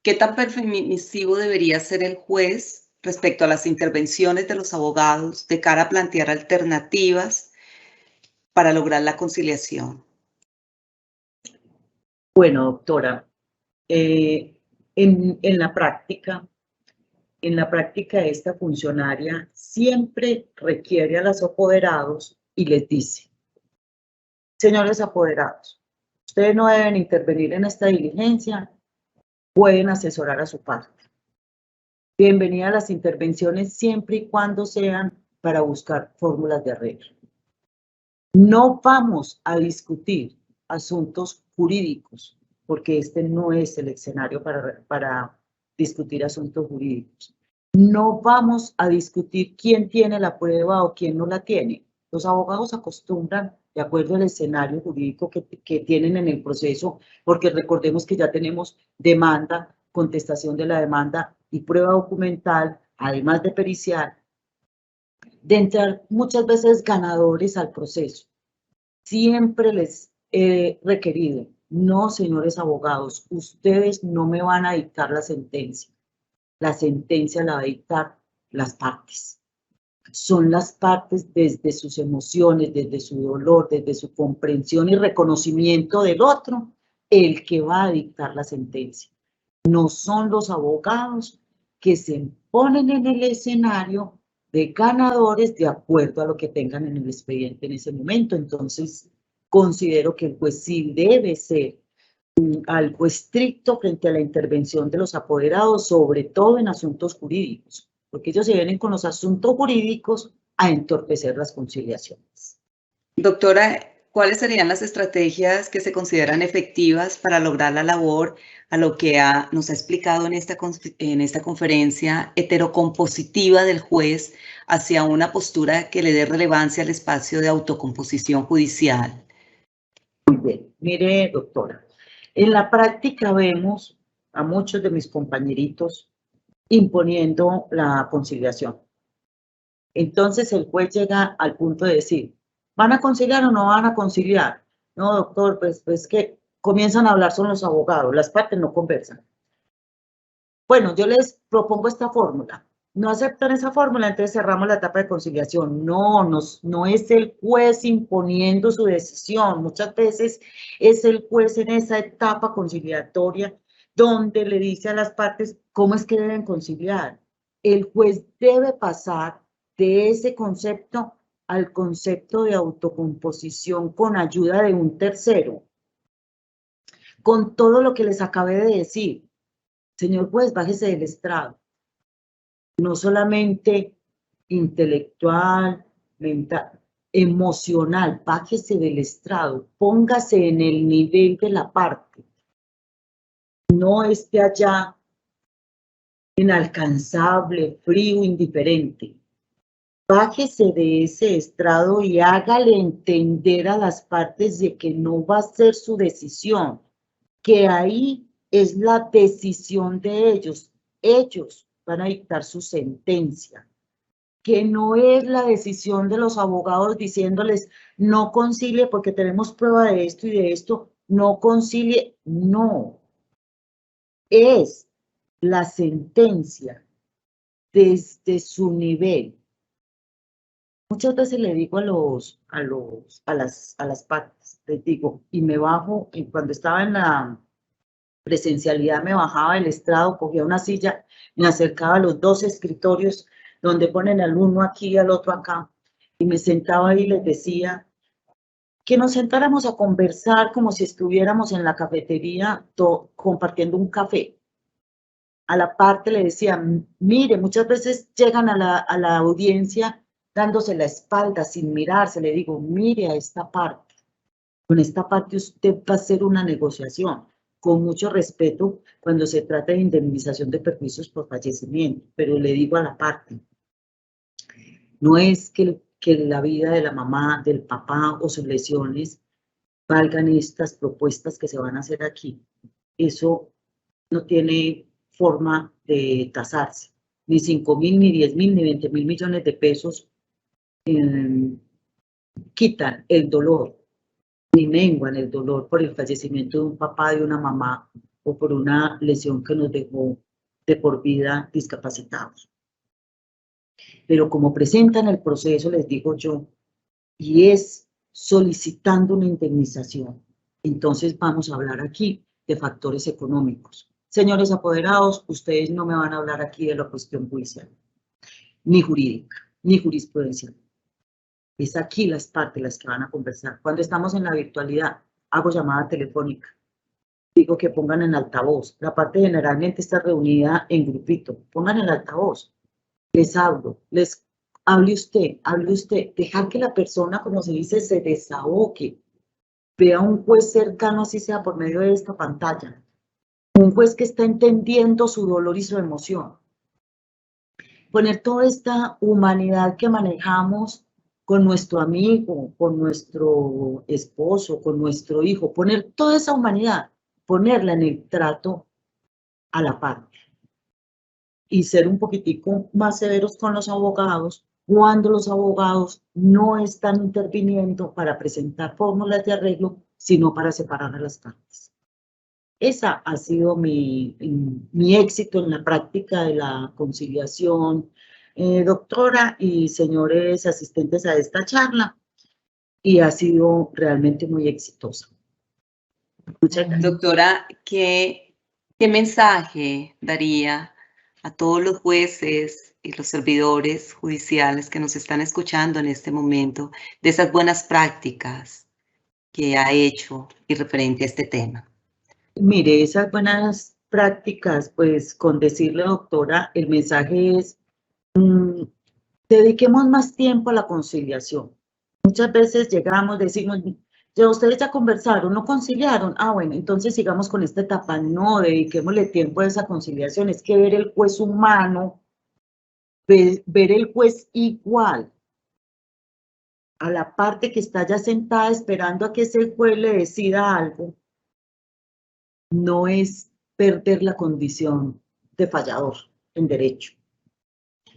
A: ¿Qué tan permisivo debería ser el juez respecto a las intervenciones de los abogados de cara a plantear alternativas para lograr la conciliación?
B: Bueno, doctora, en la práctica esta funcionaria siempre requiere a los apoderados y les dice: señores apoderados, ustedes no deben intervenir en esta diligencia, pueden asesorar a su parte. Bienvenida a las intervenciones siempre y cuando sean para buscar fórmulas de arreglo. No vamos a discutir asuntos jurídicos, porque este no es el escenario para discutir asuntos jurídicos. No vamos a discutir quién tiene la prueba o quién no la tiene. Los abogados acostumbran, de acuerdo al escenario jurídico que tienen en el proceso, porque recordemos que ya tenemos demanda, contestación de la demanda y prueba documental, además de pericial, de entrar muchas veces ganadores al proceso. Siempre les he requerido: no, señores abogados, ustedes no me van a dictar la sentencia la va a dictar las partes. Son las partes desde sus emociones, desde su dolor, desde su comprensión y reconocimiento del otro, el que va a dictar la sentencia. No son los abogados que se ponen en el escenario de ganadores de acuerdo a lo que tengan en el expediente en ese momento. Entonces, considero que el juez sí debe ser algo estricto frente a la intervención de los apoderados, sobre todo en asuntos jurídicos, porque ellos se vienen con los asuntos jurídicos a entorpecer las conciliaciones.
A: Doctora, ¿cuáles serían las estrategias que se consideran efectivas para lograr la labor a lo que nos ha explicado en esta conferencia heterocompositiva del juez hacia una postura que le dé relevancia al espacio de autocomposición judicial?
B: Muy bien, mire, doctora, en la práctica vemos a muchos de mis compañeritos imponiendo la conciliación. Entonces el juez llega al punto de decir, ¿van a conciliar o no van a conciliar? No, doctor, pues que comienzan a hablar son los abogados, las partes no conversan. Bueno, yo les propongo esta fórmula. No aceptan esa fórmula, entonces cerramos la etapa de conciliación. No es el juez imponiendo su decisión. Muchas veces es el juez en esa etapa conciliatoria donde le dice a las partes cómo es que deben conciliar. El juez debe pasar de ese concepto al concepto de autocomposición con ayuda de un tercero. Con todo lo que les acabé de decir, señor juez, bájese del estrado. No solamente intelectual, mental, emocional, bájese del estrado, póngase en el nivel de la parte. No esté allá inalcanzable, frío, indiferente. Bájese de ese estrado y hágale entender a las partes de que no va a ser su decisión, que ahí es la decisión de ellos. Ellos van a dictar su sentencia, que no es la decisión de los abogados diciéndoles no concilie porque tenemos prueba de esto y de esto, no concilie, no. Es la sentencia desde su nivel. Muchas veces le digo a las partes, les digo, y me bajo, y cuando estaba en la presencialidad me bajaba del estrado, cogía una silla, me acercaba a los dos escritorios donde ponen al uno aquí y al otro acá, y me sentaba ahí y les decía que nos sentáramos a conversar como si estuviéramos en la cafetería compartiendo un café. A la parte le decía, mire, muchas veces llegan a la audiencia dándose la espalda, sin mirarse, le digo, mire a esta parte. Con esta parte usted va a hacer una negociación, con mucho respeto cuando se trata de indemnización de perjuicios por fallecimiento, pero le digo a la parte, no es que la vida de la mamá, del papá o sus lesiones valgan estas propuestas que se van a hacer aquí. Eso no tiene forma de tasarse, ni 5.000, ni 10.000, ni 20.000 millones de pesos quitan el dolor, ni menguan el dolor por el fallecimiento de un papá, de una mamá o por una lesión que nos dejó de por vida discapacitados. Pero como presentan el proceso, les digo yo, y es solicitando una indemnización, entonces vamos a hablar aquí de factores económicos. Señores apoderados, ustedes no me van a hablar aquí de la cuestión judicial, ni jurídica, ni jurisprudencial. Es aquí las partes las que van a conversar. Cuando estamos en la virtualidad, hago llamada telefónica. Digo que pongan en altavoz. La parte generalmente está reunida en grupito. Pongan en altavoz. Les hablo, hable usted. Dejar que la persona, como se dice, se desahogue. Vea a un juez cercano, así sea por medio de esta pantalla. Un juez que está entendiendo su dolor y su emoción. Poner toda esta humanidad que manejamos con nuestro amigo, con nuestro esposo, con nuestro hijo, poner toda esa humanidad, ponerla en el trato a la parte y ser un poquitico más severos con los abogados cuando los abogados no están interviniendo para presentar fórmulas de arreglo, sino para separar a las partes. Esa ha sido mi éxito en la práctica de la conciliación, doctora y señores asistentes a esta charla, y ha sido realmente muy exitosa. Muchas gracias.
A: Doctora, ¿qué mensaje daría a todos los jueces y los servidores judiciales que nos están escuchando en este momento de esas buenas prácticas que ha hecho y referente a este tema?
B: Mire, esas buenas prácticas, pues con decirle, doctora, el mensaje es, dediquemos más tiempo a la conciliación. Muchas veces llegamos, decimos, ya ustedes ya conversaron, no conciliaron, bueno, entonces sigamos con esta etapa. No, dediquémosle tiempo a esa conciliación. Es que ver el juez humano, ver el juez igual a la parte que está ya sentada esperando a que ese juez le decida algo, no es perder la condición de fallador en derecho.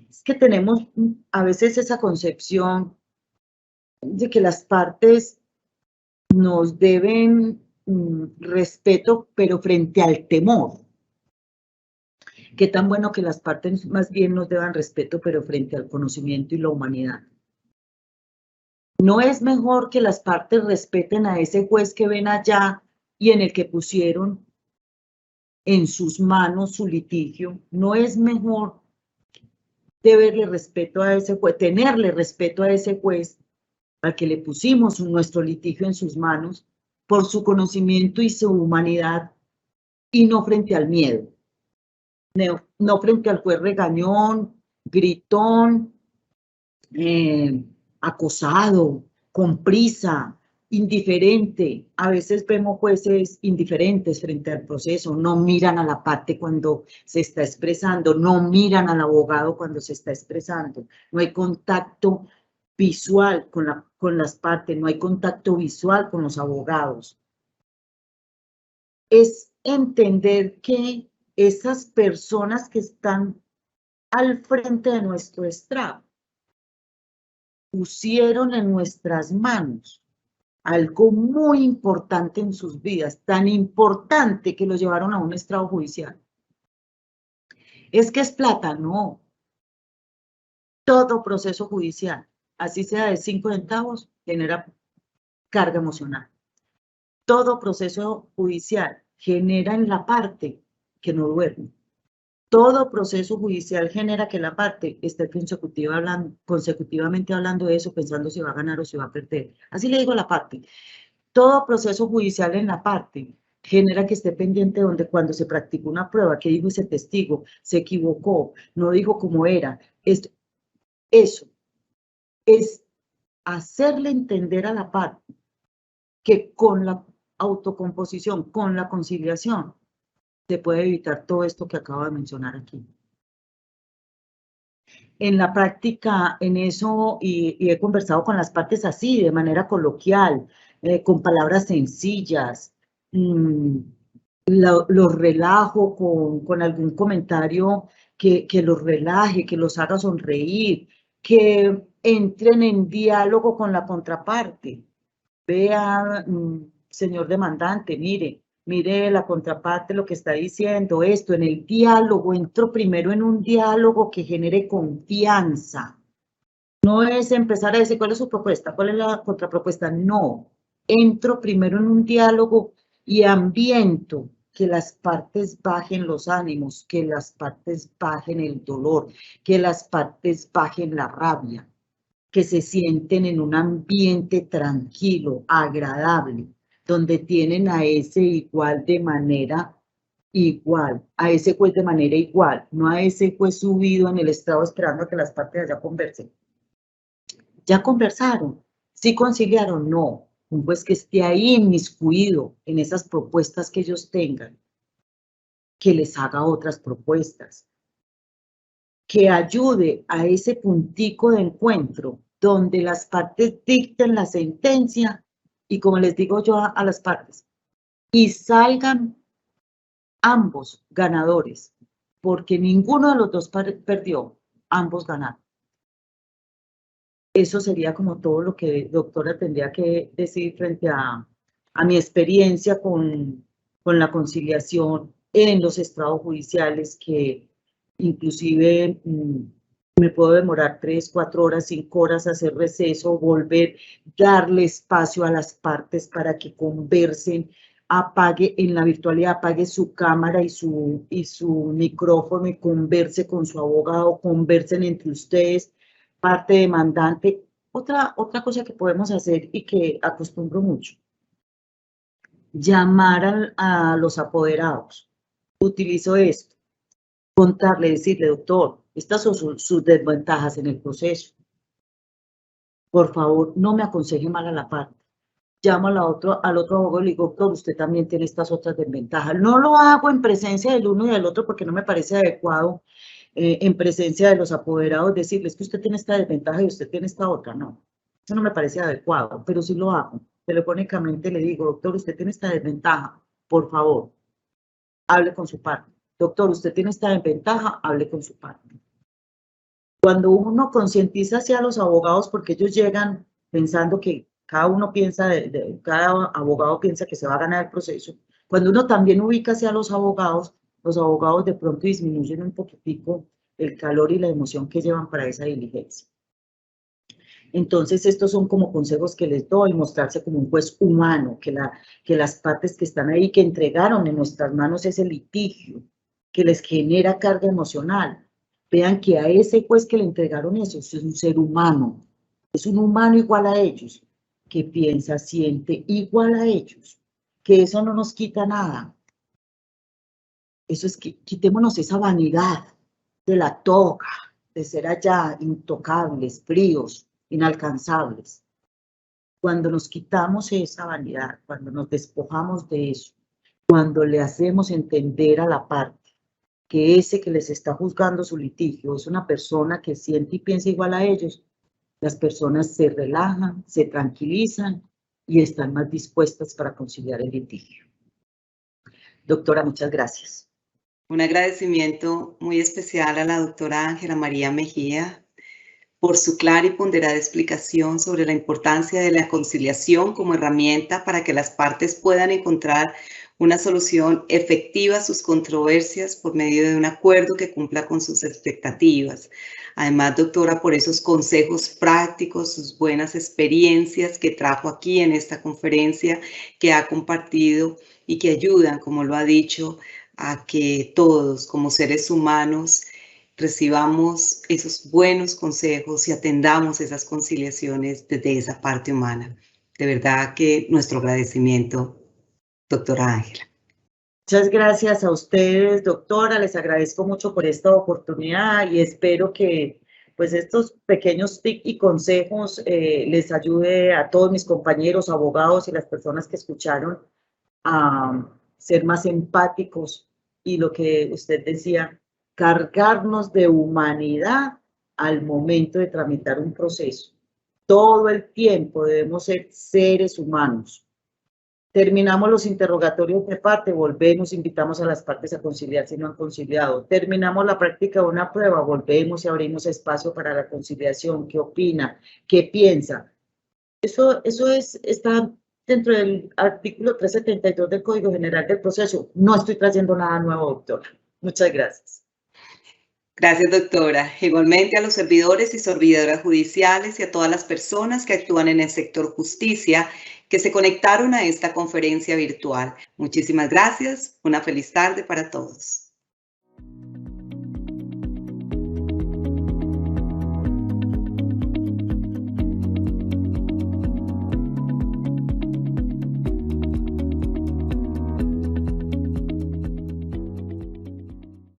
B: Es que tenemos a veces esa concepción de que las partes nos deben respeto, pero frente al temor. Qué tan bueno que las partes más bien nos deban respeto, pero frente al conocimiento y la humanidad. ¿No es mejor que las partes respeten a ese juez que ven allá y en el que pusieron en sus manos su litigio? ¿No es mejor deberle respeto a ese juez, tenerle respeto a ese juez al que le pusimos nuestro litigio en sus manos por su conocimiento y su humanidad, y no frente al miedo? No frente al juez regañón, gritón, acosado, con prisa, indiferente. A veces vemos jueces indiferentes frente al proceso, no miran a la parte cuando se está expresando, no miran al abogado cuando se está expresando, no hay contacto visual con las partes, no hay contacto visual con los abogados. Es entender que esas personas que están al frente de nuestro estrado pusieron en nuestras manos algo muy importante en sus vidas, tan importante que lo llevaron a un estrado judicial. Es que es plata, no. Todo proceso judicial, así sea de 5 centavos, genera carga emocional. Todo proceso judicial genera en la parte que no duerme. Todo proceso judicial genera que la parte esté consecutivamente hablando de eso, pensando si va a ganar o si va a perder. Así le digo a la parte. Todo proceso judicial en la parte genera que esté pendiente donde cuando se practicó una prueba, que dijo ese testigo, se equivocó, no dijo cómo era. Eso es hacerle entender a la parte que con la autocomposición, con la conciliación, se puede evitar todo esto que acabo de mencionar aquí. En la práctica, en eso, y he conversado con las partes así, de manera coloquial, con palabras sencillas, los relajo con algún comentario que los relaje, que los haga sonreír, que entren en diálogo con la contraparte. Vea, señor demandante, mire la contraparte lo que está diciendo, esto, en el diálogo, entro primero en un diálogo que genere confianza. No es empezar a decir cuál es su propuesta, cuál es la contrapropuesta, no. Entro primero en un diálogo y ambiento que las partes bajen los ánimos, que las partes bajen el dolor, que las partes bajen la rabia, que se sienten en un ambiente tranquilo, agradable, donde tienen a ese igual de manera igual, a ese juez de manera igual, no a ese juez subido en el estrado esperando a que las partes allá conversen. ¿Ya conversaron? ¿Sí conciliaron? No. Un juez que esté ahí inmiscuido en esas propuestas que ellos tengan, que les haga otras propuestas, que ayude a ese puntico de encuentro donde las partes dicten la sentencia y, como les digo yo a las partes, y salgan ambos ganadores, porque ninguno de los dos perdió, ambos ganaron. Eso sería como todo lo que, doctora, tendría que decir frente a mi experiencia con la conciliación en los estrados judiciales, que inclusive me puedo demorar 3, 4 horas, 5 horas, hacer receso, volver, darle espacio a las partes para que conversen, apague en la virtualidad, apague su cámara y su micrófono y converse con su abogado, conversen entre ustedes, parte demandante. Otra cosa que podemos hacer y que acostumbro mucho, llamar a los apoderados. Utilizo esto, contarle, decirle, doctor, estas son sus desventajas en el proceso. Por favor, no me aconseje mal a la parte. Llamo al otro abogado y le digo, doctor, usted también tiene estas otras desventajas. No lo hago en presencia del uno y del otro porque no me parece adecuado en presencia de los apoderados decirles que usted tiene esta desventaja y usted tiene esta otra. No, eso no me parece adecuado, pero sí lo hago. Telefónicamente le digo, doctor, usted tiene esta desventaja, por favor, hable con su parte. Doctor, usted tiene esta desventaja, hable con su parte. Cuando uno concientiza hacia los abogados, porque ellos llegan pensando que cada uno piensa, cada abogado piensa que se va a ganar el proceso. Cuando uno también ubica hacia los abogados de pronto disminuyen un poquitico el calor y la emoción que llevan para esa diligencia. Entonces, estos son como consejos que les doy, mostrarse como un juez humano, que las partes que están ahí, que entregaron en nuestras manos ese litigio, que les genera carga emocional. Vean que a ese juez que le entregaron eso es un ser humano, es un humano igual a ellos, que piensa, siente igual a ellos, que eso no nos quita nada. Eso es que quitémonos esa vanidad de la toga, de ser allá intocables, fríos, inalcanzables. Cuando nos quitamos esa vanidad, cuando nos despojamos de eso, cuando le hacemos entender a la parte que ese que les está juzgando su litigio es una persona que siente y piensa igual a ellos, las personas se relajan, se tranquilizan y están más dispuestas para conciliar el litigio. Doctora, muchas gracias.
A: Un agradecimiento muy especial a la doctora Ángela María Mejía por su clara y ponderada explicación sobre la importancia de la conciliación como herramienta para que las partes puedan encontrar una solución efectiva a sus controversias por medio de un acuerdo que cumpla con sus expectativas. Además, doctora, por esos consejos prácticos, sus buenas experiencias que trajo aquí en esta conferencia, que ha compartido y que ayudan, como lo ha dicho, a que todos como seres humanos recibamos esos buenos consejos y atendamos esas conciliaciones desde esa parte humana. De verdad que nuestro agradecimiento, doctora Ángela.
B: Muchas gracias a ustedes, doctora. Les agradezco mucho por esta oportunidad y espero que pues estos pequeños tips y consejos les ayude a todos mis compañeros, abogados y las personas que escucharon a ser más empáticos y lo que usted decía, cargarnos de humanidad al momento de tramitar un proceso. Todo el tiempo debemos ser seres humanos. Terminamos los interrogatorios de parte, volvemos, invitamos a las partes a conciliar si no han conciliado. Terminamos la práctica de una prueba, volvemos y abrimos espacio para la conciliación. ¿Qué opina? ¿Qué piensa? Eso está dentro del artículo 372 del Código General del Proceso. No estoy trayendo nada nuevo, doctora. Muchas gracias.
A: Gracias, doctora. Igualmente a los servidores y servidoras judiciales y a todas las personas que actúan en el sector justicia que se conectaron a esta conferencia virtual. Muchísimas gracias. Una feliz tarde para todos.